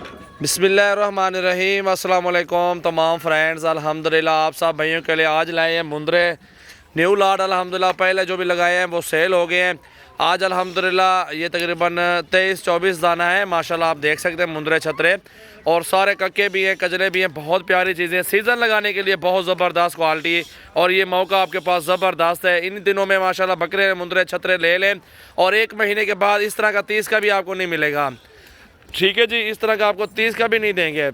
बिस्मिल्लाहिर्रहमानिर्रहीम। अस्सलाम वालेकुम तमाम फ्रेंड्स। अल्हम्दुलिल्लाह आप सब भाइयों के लिए आज लाए हैं मुंद्रे न्यू लाट। अल्हम्दुलिल्लाह पहले जो भी लगाए हैं वो सेल हो गए हैं। आज अल्हम्दुलिल्लाह ये तकरीबन 23-24 दाना है माशाल्लाह। आप देख सकते हैं मुंद्रे छतरे और सारे कक्के भी हैं, कजरे भी हैं। बहुत प्यारी चीज़ें, सीज़न लगाने के लिए बहुत ज़बरदस्त क्वालिटी और ये मौका आपके पास ज़बरदस्त है। इन दिनों में माशाल्लाह बकरे मुंद्रे छतरे ले लें और 1 महीने के बाद इस तरह का 30 का भी आपको नहीं मिलेगा। ठीक है जी, इस तरह का आपको 30 का भी नहीं देंगे।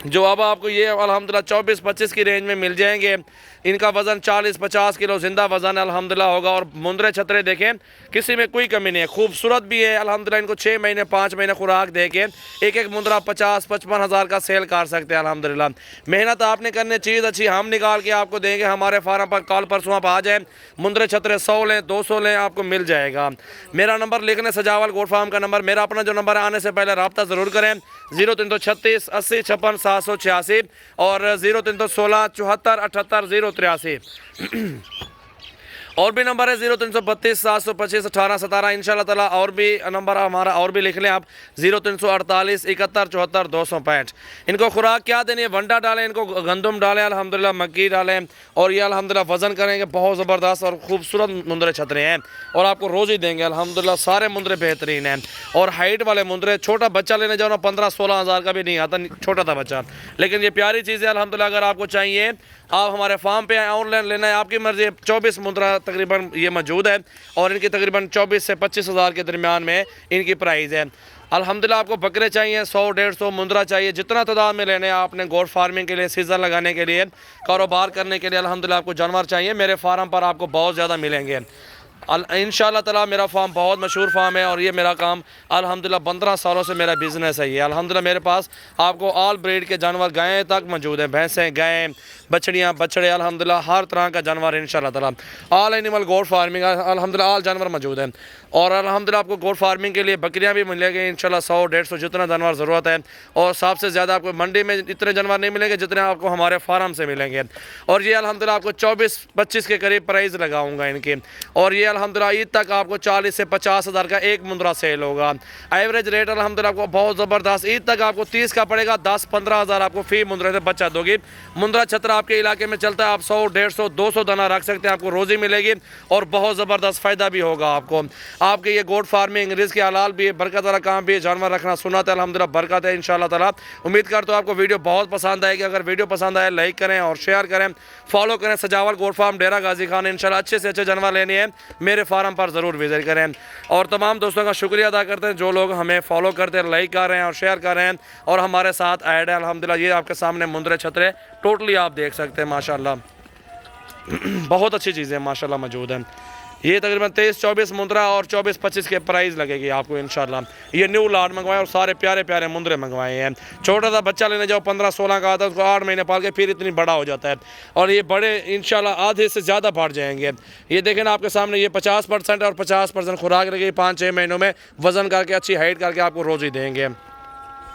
जो अब आपको ये अल्हम्दुलिल्लाह 24-25 की रेंज में मिल जाएंगे। इनका वज़न 40-50 किलो ज़िंदा वज़न अल्हम्दुलिल्लाह होगा। और मुंद्रे छतरे देखें, किसी में कोई कमी नहीं है, खूबसूरत भी है अल्हम्दुलिल्लाह। इनको 6 महीने 5 महीने खुराक दे के एक मुंद्रा 50-55 हज़ार का सेल कर सकते हैं अल्हम्दुलिल्लाह। मेहनत आपने करनी, चीज़ अच्छी हम निकाल के आपको देंगे। हमारे फार्म पर कल परसों आप आ जाएँ, मुंद्रे छतरे 100 लें 200 लें, आपको मिल जाएगा। मेरा नंबर लिखने सजावल गोट फार्म का नंबर, मेरा अपना जो नंबर है, आने से पहले रब्ता ज़रूर करें। 0336 80 56 786 और 0316 74 78 083 और भी नंबर है 0332 725 18 17। इंशाल्लाह ताला और भी नंबर हमारा और भी लिख लें आप, 0348 71 74 265। इनको खुराक क्या देनी है? वंडा डालें, इनको गंदम डालें, अल्हम्दुलिल्लाह मक्की डालें और ये अल्हम्दुलिल्लाह वज़न करेंगे। बहुत ज़बरदस्त और खूबसूरत मुंद्रे छतरे हैं और आपको रोज़ ही देंगे अल्हम्दुलिल्लाह। सारे मुंद्रे बेहतरीन हैं और हाइट वाले मुंद्रे। छोटा बच्चा लेने जाओ ना 15-16 हज़ार का भी नहीं आता, छोटा था बच्चा, लेकिन ये प्यारी चीज़ है अल्हम्दुलिल्लाह। अगर आपको चाहिए आप हमारे फार्म पे ऑनलाइन लेना है, आपकी मर्ज़ी। 24 मुंद्रा तकरीबन ये मौजूद है और इनकी तकरीबन 24 से 25 हज़ार के दरमियान में इनकी प्राइस है अल्हम्दुलिल्लाह। आपको बकरे चाहिए 100-150 मुंद्रा चाहिए, जितना तादाद में लेने हैं आपने। गोट फार्मिंग के लिए, सीज़न लगाने के लिए, कारोबार करने के लिए अल्हम्दुलिल्लाह आपको जानवर चाहिए, मेरे फार्म पर आपको बहुत ज़्यादा मिलेंगे इंशाअल्लाह ताला। मेरा फार्म बहुत मशहूर फार्म है और ये मेरा काम अल्हम्दुलिल्लाह 15 सालों से मेरा बिज़नेस है ये अल्हम्दुलिल्लाह। मेरे पास आपको ऑल ब्रीड के जानवर, गायें तक मौजूद हैं, भैंसें, गायें, बछड़ियाँ, बछड़े, अल्हम्दुलिल्लाह हर तरह का जानवर इंशाअल्लाह ताला। ऑल एनिमल गोट फार्मिंग अल्हम्दुलिल्लाह, ऑल जानवर मौजूद हैं और अल्हम्दुलिल्लाह आपको गोट फार्मिंग के लिए बकरियाँ भी मिलेंगी इंशाअल्लाह। 100-150 जितना जानवर ज़रूरत है और सबसे ज़्यादा आपको मंडी में इतने जानवर नहीं मिलेंगे जितने आपको हमारे फार्म से मिलेंगे। और ये अल्हम्दुलिल्लाह आपको 24-25 के करीब प्राइस लगाऊंगा इनकी। और ये अल्हम्दुलिल्लाह ईद तक आपको 40 से 50 हज़ार का एक मुंद्रा सेल होगा। एवरेज रेट अल्हम्दुलिल्लाह आपको बहुत ज़बरदस्त। ईद तक आपको 30 का पड़ेगा, 10-15 हज़ार आपको फी मुंद्रे से बच्चा दोगी। मुंद्रा छतरा आपके इलाके में चलता है, आप 100-150-200 दाना रख सकते हैं, आपको रोज़ी मिलेगी और बहुत ज़बरदस्त फ़ायदा भी होगा आपको। आपके ये गोट फार्मिंग रिज़्क़ के हलाल भी है, बरकत वाला काम भी है। जानवर रखना सुन्नत है अल्हम्दुलिल्लाह, बरकत है इंशाअल्लाह ताला। उम्मीद करता हूँ आपको वीडियो बहुत पसंद आएगी। अगर वीडियो पसंद आए लाइक करें और शेयर करें, फॉलो करें सजावल गोट फार्म डेरा गाजी खान। इंशाअल्लाह अच्छे से अच्छे जानवर लेने हैं, मेरे फार्म पर ज़रूर विजिट करें। और तमाम दोस्तों का शुक्रिया अदा करते हैं जो लोग हमें फॉलो करते हैं, लाइक कर रहे हैं और शेयर कर रहे हैं और हमारे साथ ऐड है अल्हम्दुलिल्लाह। ये आपके सामने मुंद्रे छतरे टोटली आप देख सकते हैं माशाल्लाह। बहुत अच्छी चीज़ें माशाल्लाह मौजूद हैं। ये तकरीबन 23-24 मुंद्रा और 24-25 के प्राइस लगेगी आपको इंशाल्लाह। ये न्यू लाट मंगवाए और सारे प्यारे प्यारे मुंद्रे मंगवाए हैं। छोटा सा बच्चा लेने जाओ 15-16 का आता है, उसको 8 महीने पाल के फिर इतनी बड़ा हो जाता है और ये बड़े इंशाल्लाह आधे से ज़्यादा बढ़ जाएंगे। ये देखें ना आपके सामने, ये 50% और 50% खुराक लगेगी 5-6 महीनों में, वज़न करके अच्छी हाइट करके आपको रोज़ ही देंगे।